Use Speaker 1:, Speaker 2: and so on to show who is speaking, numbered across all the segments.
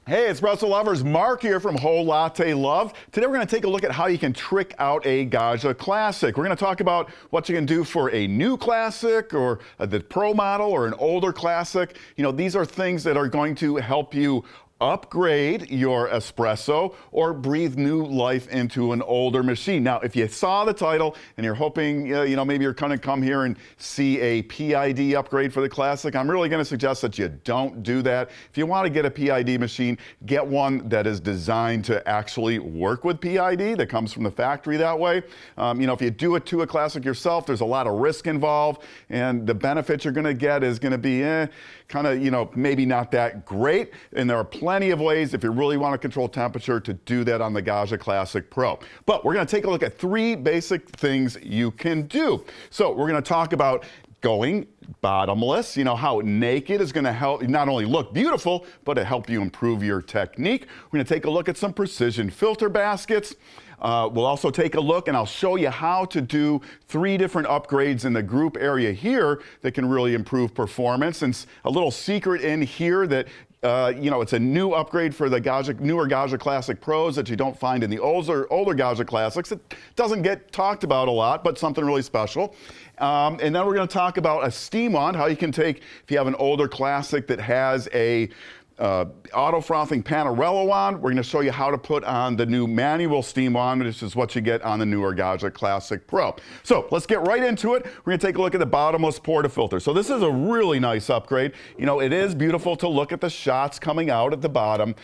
Speaker 1: Hey, Espresso lovers, Mark here from Whole Latte Love. Today we're going to take a look at how you can trick out a Gaggia Classic. We're going to talk about what you can do for a new Classic or the Pro model or an older Classic. You know, these are things that are going to help you upgrade your Espresso or breathe new life into an older machine. Now, if you saw the title and you're hoping, maybe you're going to come here and see a PID upgrade for the Classic, I'm really going to suggest that you don't do that. If you want to get a PID machine, get one that is designed to actually work with PID, that comes from the factory that way. If you do it to a Classic yourself, there's a lot of risk involved, and the benefit you're going to get is going to be maybe not that great, and there are plenty of ways, if you really want to control temperature, to do that on the Gaggia Classic Pro. But we're going to take a look at three basic things you can do. So we're going to talk about going bottomless, how naked is going to help not only look beautiful, but to help you improve your technique. We're going to take a look at some precision filter baskets. We'll also take a look, and I'll show you how to do 3 different upgrades in the group area here that can really improve performance. And a little secret in here that it's a new upgrade for the newer Gaggia Classic Pros that you don't find in the older Gaggia Classics. It doesn't get talked about a lot, but something really special. And then we're going to talk about a steam wand, how you can take, if you have an older Classic that has a auto frothing Panarello wand, we're going to show you how to put on the new manual steam wand, which is what you get on the newer Gaggia Classic Pro. So let's get right into it. We're going to take a look at the bottomless portafilter. So this is a really nice upgrade. It is beautiful to look at the shots coming out at the bottom.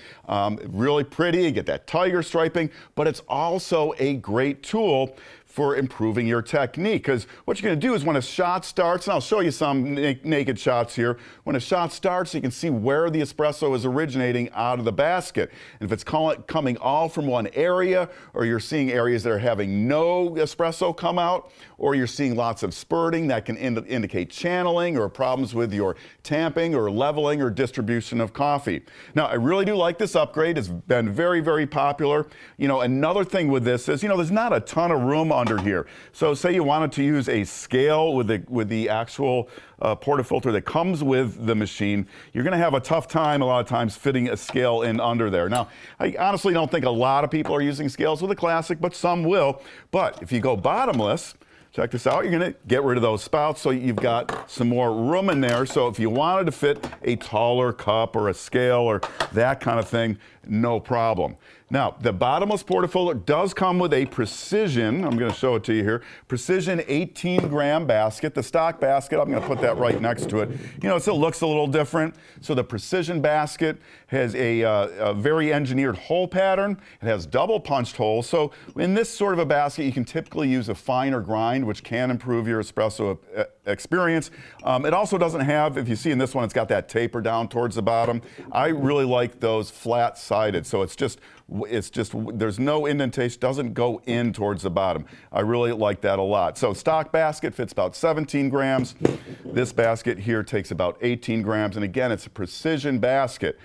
Speaker 1: Really pretty, you get that tiger striping, but it's also a great tool for improving your technique, because what you're going to do is when a shot starts, and I'll show you some naked shots here, when a shot starts you can see where the espresso is originating out of the basket. And if it's coming all from one area, or you're seeing areas that are having no espresso come out, or you're seeing lots of spurting, that can indicate channeling or problems with your tamping or leveling or distribution of coffee. Now, I really do like this upgrade. It's been very, very popular. Another thing with this is, there's not a ton of room under here. So say you wanted to use a scale with the actual portafilter that comes with the machine, you're going to have a tough time a lot of times fitting a scale in under there. Now, I honestly don't think a lot of people are using scales with a Classic, but some will. But if you go bottomless, check this out, you're going to get rid of those spouts so you've got some more room in there. So if you wanted to fit a taller cup or a scale or that kind of thing, no problem. Now, the bottomless portafilter does come with a precision, I'm going to show it to you here, precision 18-gram basket. The stock basket, I'm going to put that right next to it. It still looks a little different. So the precision basket has a very engineered hole pattern. It has double punched holes. So in this sort of a basket, you can typically use a finer grind, which can improve your espresso experience. It also doesn't have, if you see in this one, it's got that taper down towards the bottom. I really like those flat-sided, so it's just there's no indentation, doesn't go in towards the bottom. I really like that a lot. So stock basket fits about 17 grams. This basket here takes about 18 grams, and again, it's a precision basket.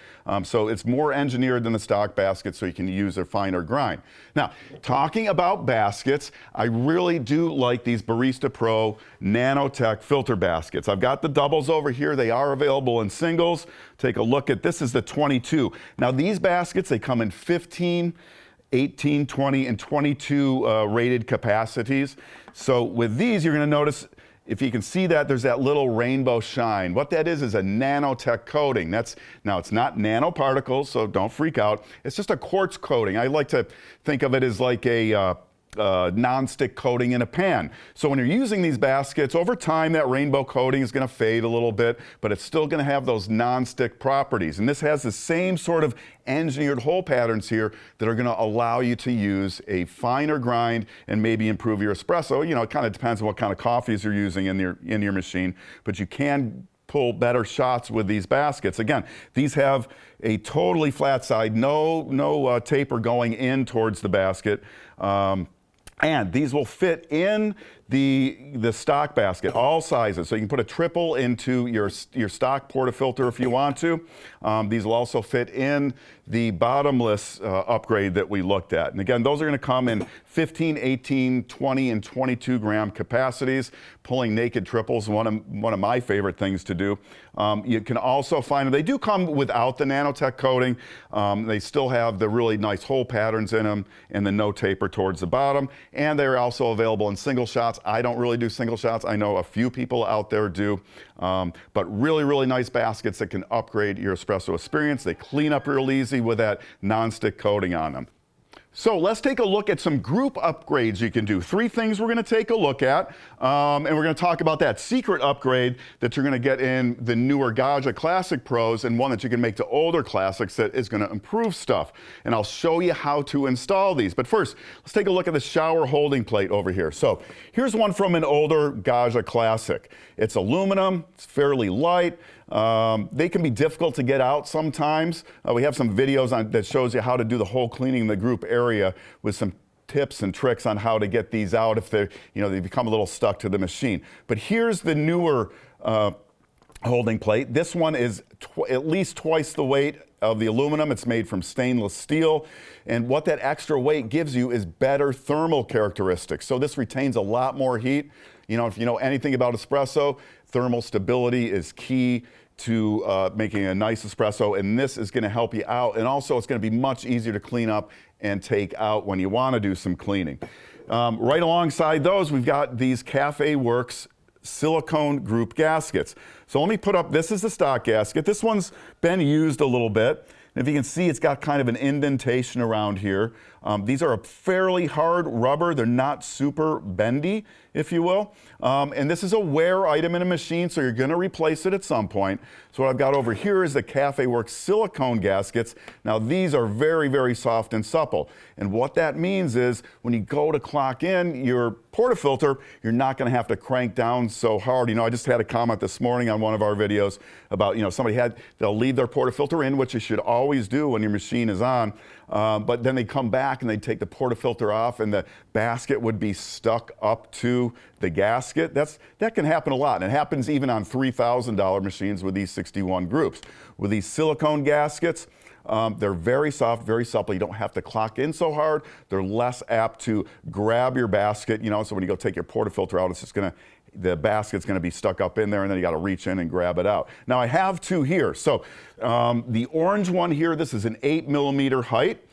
Speaker 1: So it's more engineered than the stock basket, so you can use a finer grind. Now, talking about baskets, I really do like these Baristapro nanotech filter baskets. I've got the doubles over here. They are available in singles. Take a look at this is the 22. Now these baskets, they come in 15, 18, 20, and 22 rated capacities. So with these, you're going to notice, if you can see that, there's that little rainbow shine. What that is a nanotech coating. Now it's not nanoparticles, so don't freak out. It's just a quartz coating. I like to think of it as like a non-stick coating in a pan. So when you're using these baskets, over time that rainbow coating is going to fade a little bit, but it's still going to have those non-stick properties. And this has the same sort of engineered hole patterns here that are going to allow you to use a finer grind and maybe improve your espresso. It kind of depends on what kind of coffees you're using in your machine, but you can pull better shots with these baskets. Again, these have a totally flat side, no taper going in towards the basket. And these will fit in the stock basket, all sizes. So you can put a triple into your stock portafilter if you want to. These will also fit in the bottomless upgrade that we looked at. And again, those are going to come in 15, 18, 20, and 22 gram capacities. Pulling naked triples, one of my favorite things to do. You can also find them. They do come without the nanotech coating. They still have the really nice hole patterns in them and the no taper towards the bottom. And they're also available in single shots. I don't really do single shots. I know a few people out there do. But really, really nice baskets that can upgrade your espresso experience. They clean up real easy with that non-stick coating on them. So let's take a look at some group upgrades you can do. 3 things we're going to take a look at, and we're going to talk about that secret upgrade that you're going to get in the newer Gaggia Classic Pros, and one that you can make to older classics that is going to improve stuff. And I'll show you how to install these. But first, let's take a look at the shower holding plate over here. So here's one from an older Gaggia Classic. It's aluminum, it's fairly light. They can be difficult to get out sometimes. We have some videos that shows you how to do the whole cleaning in the group area with some tips and tricks on how to get these out if they become a little stuck to the machine. But here's the newer holding plate. This one is at least twice the weight of the aluminum. It's made from stainless steel. And what that extra weight gives you is better thermal characteristics. So this retains a lot more heat. If you know anything about espresso, thermal stability is key to making a nice espresso, and this is going to help you out. And also, it's going to be much easier to clean up and take out when you want to do some cleaning. Right alongside those, we've got these Cafe Works silicone group gaskets. So let me put up, this is the stock gasket. This one's been used a little bit. And if you can see, it's got kind of an indentation around here. These are a fairly hard rubber. They're not super bendy, if you will. And this is a wear item in a machine, so you're going to replace it at some point. So what I've got over here is the Cafe Works silicone gaskets. Now these are very, very soft and supple. And what that means is when you go to clock in your portafilter, you're not going to have to crank down so hard. I just had a comment this morning on one of our videos about, they'll leave their portafilter in, which you should always do when your machine is on. But then they come back and they take the portafilter off and the basket would be stuck up to the gasket. That can happen a lot. And it happens even on $3,000 machines with these 61 groups. With these silicone gaskets, they're very soft, very supple. You don't have to clock in so hard. They're less apt to grab your basket, so when you go take your portafilter out, it's just the basket's going to be stuck up in there, and then you got to reach in and grab it out. Now I have 2 here. So the orange one here, this is an 8mm height.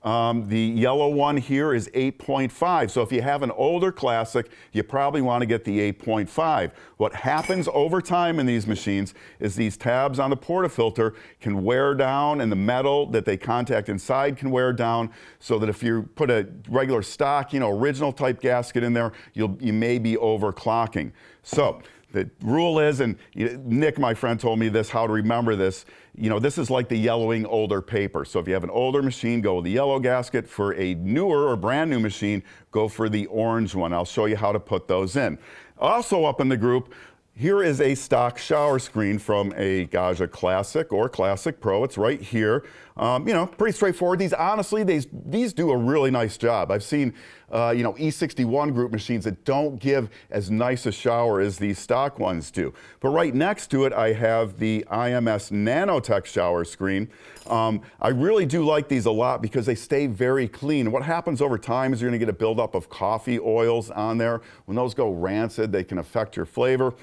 Speaker 1: The yellow one here is 8.5. So if you have an older classic, you probably want to get the 8.5. What happens over time in these machines is these tabs on the portafilter can wear down, and the metal that they contact inside can wear down, so that if you put a regular stock, original type gasket in there, you may be overclocking. So the rule is, and Nick, my friend, told me this, how to remember this. This is like the yellowing older paper. So if you have an older machine, go with the yellow gasket. For a newer or brand new machine, go for the orange one. I'll show you how to put those in. Also up in the group, here is a stock shower screen from a Gaggia Classic or Classic Pro. It's right here. Pretty straightforward. These do a really nice job. I've seen, E61 group machines that don't give as nice a shower as these stock ones do. But right next to it, I have the IMS nanotech shower screen. I really do like these a lot because they stay very clean. What happens over time is you're going to get a buildup of coffee oils on there. When those go rancid, they can affect your flavor.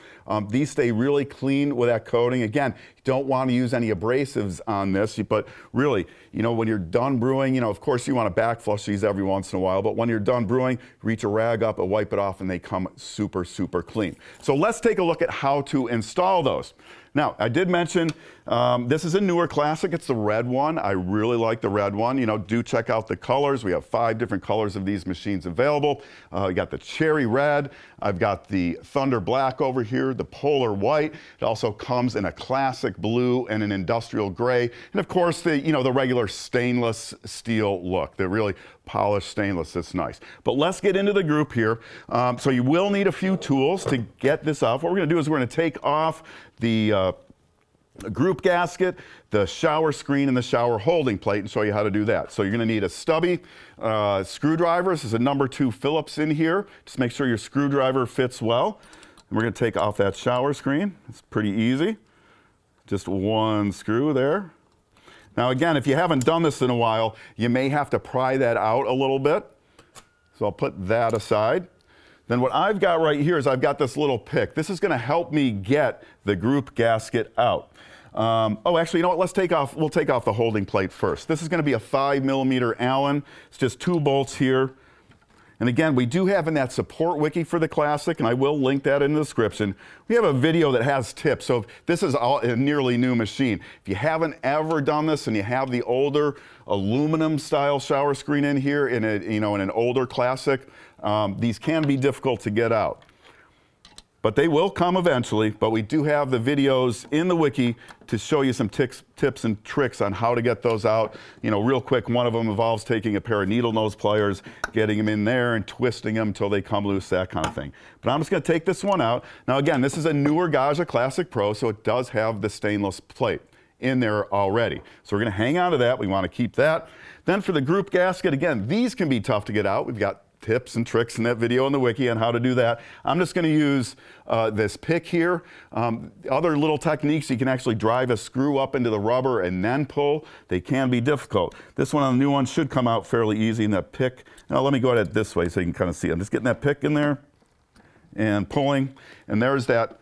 Speaker 1: These stay really clean with that coating. Again, you don't want to use any abrasives on this, but really, when you're done brewing, of course you want to backflush these every once in a while, but when you're done brewing, reach a rag up and wipe it off and they come super, super clean. So let's take a look at how to install those. Now, I did mention this is a newer classic. It's the red one. I really like the red one. Do check out the colors. We have 5 different colors of these machines available. We got the cherry red. I've got the thunder black over here, the polar white. It also comes in a classic blue and an industrial gray. And of course, the regular stainless steel look. The really polished stainless. That's nice. But let's get into the group here. So you will need a few tools to get this off. What we're going to do is we're going to take off the group gasket, the shower screen, and the shower holding plate, and show you how to do that. So you're going to need a stubby screwdriver. This is a number 2 Phillips in here. Just make sure your screwdriver fits well. And we're going to take off that shower screen. It's pretty easy. Just 1 screw there. Now again, if you haven't done this in a while, you may have to pry that out a little bit. So I'll put that aside. then what I've got right here is I've got this little pick. This is going to help me get the group gasket out. Oh, actually, you know what? We'll take off the holding plate first. This is going to be a 5mm Allen. It's just 2 bolts here. And again, we do have in that support wiki for the Classic, and I will link that in the description. We have a video that has tips. So this is a nearly new machine. If you haven't ever done this and you have the older aluminum style shower screen in here in an older Classic, these can be difficult to get out. But they will come eventually, but we do have the videos in the wiki to show you some tips and tricks on how to get those out. Real quick, one of them involves taking a pair of needle nose pliers, getting them in there and twisting them until they come loose, that kind of thing. But I'm just going to take this one out. Now again, this is a newer Gaggia Classic Pro, so it does have the stainless plate in there already. So we're going to hang on to that. We want to keep that. Then for the group gasket, again, these can be tough to get out. We've got tips and tricks in that video in the wiki on how to do that. I'm just going to use this pick here. Other little techniques, you can actually drive a screw up into the rubber and then pull. They can be difficult. This one on the new one should come out fairly easy in that pick. Now let me go at it this way so you can kind of see. I'm just getting that pick in there and pulling, and there's that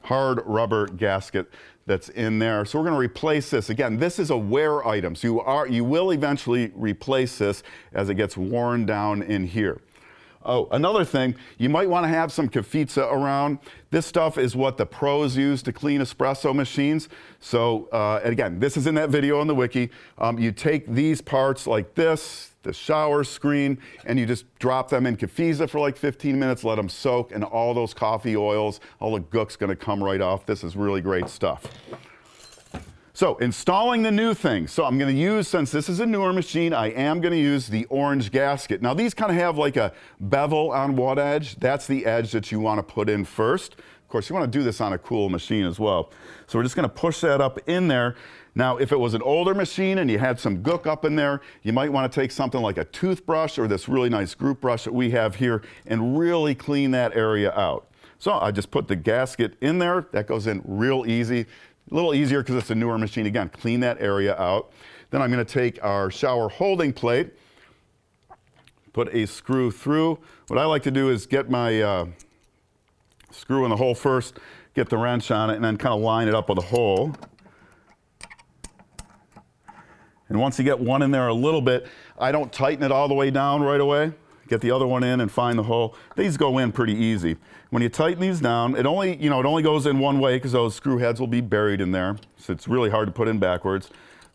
Speaker 1: hard rubber gasket that's in there. So we're going to replace this. Again, this is a wear item, so you will eventually replace this as it gets worn down in here. Oh, another thing, you might want to have some Kafitza around. This stuff is what the pros use to clean espresso machines. So and again, this is in that video on the wiki. You take these parts like this, the shower screen, and you just drop them in Kafitza for like 15 minutes, let them soak, and all those coffee oils, all the gook's going to come right off. This is really great stuff. So installing the new thing. So I'm going to use, since this is a newer machine, I am going to use the orange gasket. Now these kind of have like a bevel on one edge. That's the edge that you want to put in first. Of course, you want to do this on a cool machine as well. So we're just going to push that up in there. Now, if it was an older machine and you had some gook up in there, you might want to take something like a toothbrush or this really nice group brush that we have here and really clean that area out. So I just put the gasket in there. That goes in real easy. A little easier because it's a newer machine. Again, clean that area out. Then I'm going to take our shower holding plate, put a screw through. What I like to do is get my screw in the hole first, get the wrench on it, and then kind of line it up with a hole. And once you get one in there a little bit, I don't tighten it all the way down right away. Get the other one in and find the hole. These go in pretty easy. When you tighten these down, it only goes in one way because those screw heads will be buried in there. So it's really hard to put in backwards.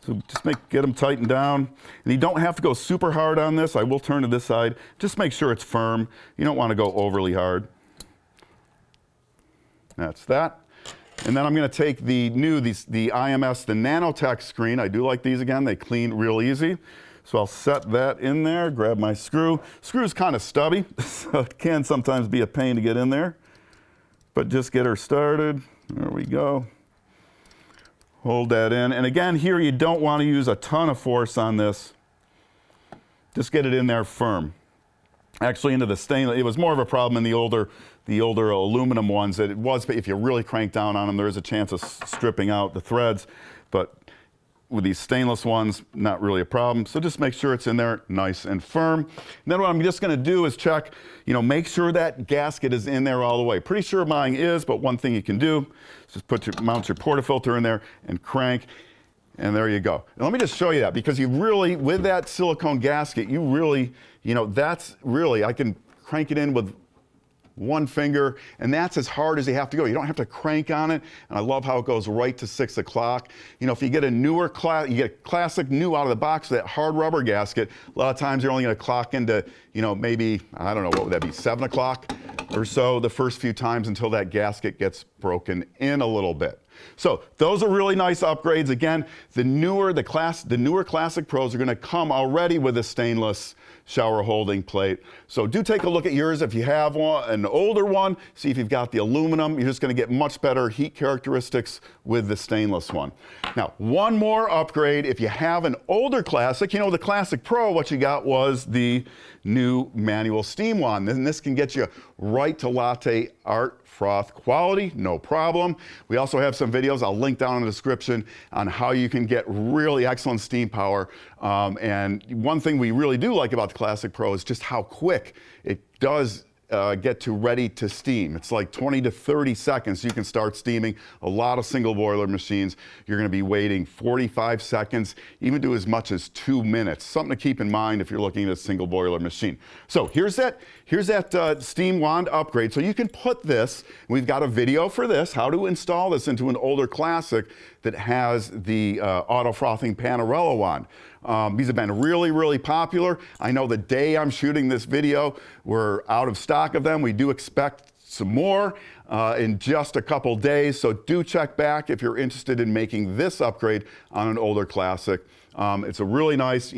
Speaker 1: So just get them tightened down. And you don't have to go super hard on this. I will turn to this side. Just make sure it's firm. You don't want to go overly hard. That's that. And then I'm going to take the IMS, the nanotech screen. I do like these again. They clean real easy. So I'll set that in there, grab my screw. Screw's kind of stubby, so it can sometimes be a pain to get in there. But just get her started. There we go. Hold that in. And again, here you don't want to use a ton of force on this. Just get it in there firm. Actually, into the stainless, it was more of a problem in the older aluminum ones. That it was, if you really crank down on them, there is a chance of stripping out the threads. But with these stainless ones, not really a problem. So just make sure it's in there nice and firm. And then what I'm just going to do is check, make sure that gasket is in there all the way. Pretty sure mine is, but one thing you can do is just mount your portafilter in there and crank, and there you go. And let me just show you that, because you really, with that silicone gasket, you really, that's really, I can crank it in with one finger, and that's as hard as you have to go. You don't have to crank on it, and I love how it goes right to 6 o'clock. If you get a newer you get a classic new out of the box, that hard rubber gasket, a lot of times you're only going to clock into, maybe, I don't know, what would that be, 7 o'clock or so the first few times until that gasket gets broken in a little bit. So those are really nice upgrades. Again, the newer Classic Pros are going to come already with a stainless shower holding plate. So do take a look at yours if you have an older one. See if you've got the aluminum. You're just going to get much better heat characteristics with the stainless one. Now, one more upgrade. If you have an older Classic, the Classic Pro, what you got was the new manual steam wand. And this can get you right to latte art froth quality, no problem. We also have some videos I'll link down in the description on how you can get really excellent steam power. And one thing we really do like about the Classic Pro is just how quick it does get to ready to steam. It's like 20 to 30 seconds you can start steaming. A lot of single boiler machines, you're going to be waiting 45 seconds, even to as much as 2 minutes. Something to keep in mind if you're looking at a single boiler machine. So here's that steam wand upgrade. So you can put this, we've got a video for this, how to install this into an older classic that has the auto frothing Panarello wand. These have been really, really popular. I know the day I'm shooting this video, we're out of stock of them. We do expect some more in just a couple days, so do check back if you're interested in making this upgrade on an older classic. It's a really nice,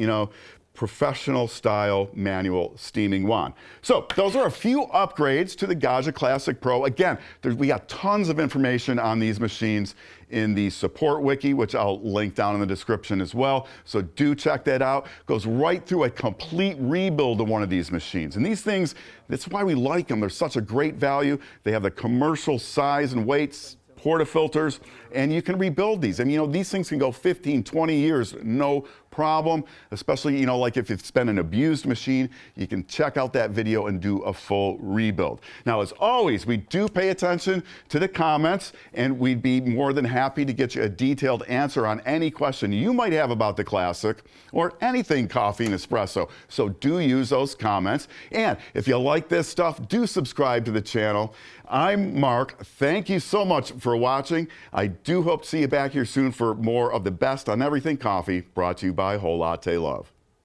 Speaker 1: professional style manual steaming wand. So those are a few upgrades to the Gaggia Classic Pro. Again, we got tons of information on these machines in the support wiki, which I'll link down in the description as well. So do check that out. Goes right through a complete rebuild of one of these machines. And these things, that's why we like them. They're such a great value. They have the commercial size and weights, portafilters, and you can rebuild these. And these things can go 15, 20 years, no problem, especially, like if it's been an abused machine, you can check out that video and do a full rebuild. Now, as always, we do pay attention to the comments, and we'd be more than happy to get you a detailed answer on any question you might have about the Classic or anything coffee and espresso. So do use those comments. And if you like this stuff, do subscribe to the channel. I'm Mark. Thank you so much for watching. I do hope to see you back here soon for more of the best on everything coffee, brought to you by Whole Latte Love.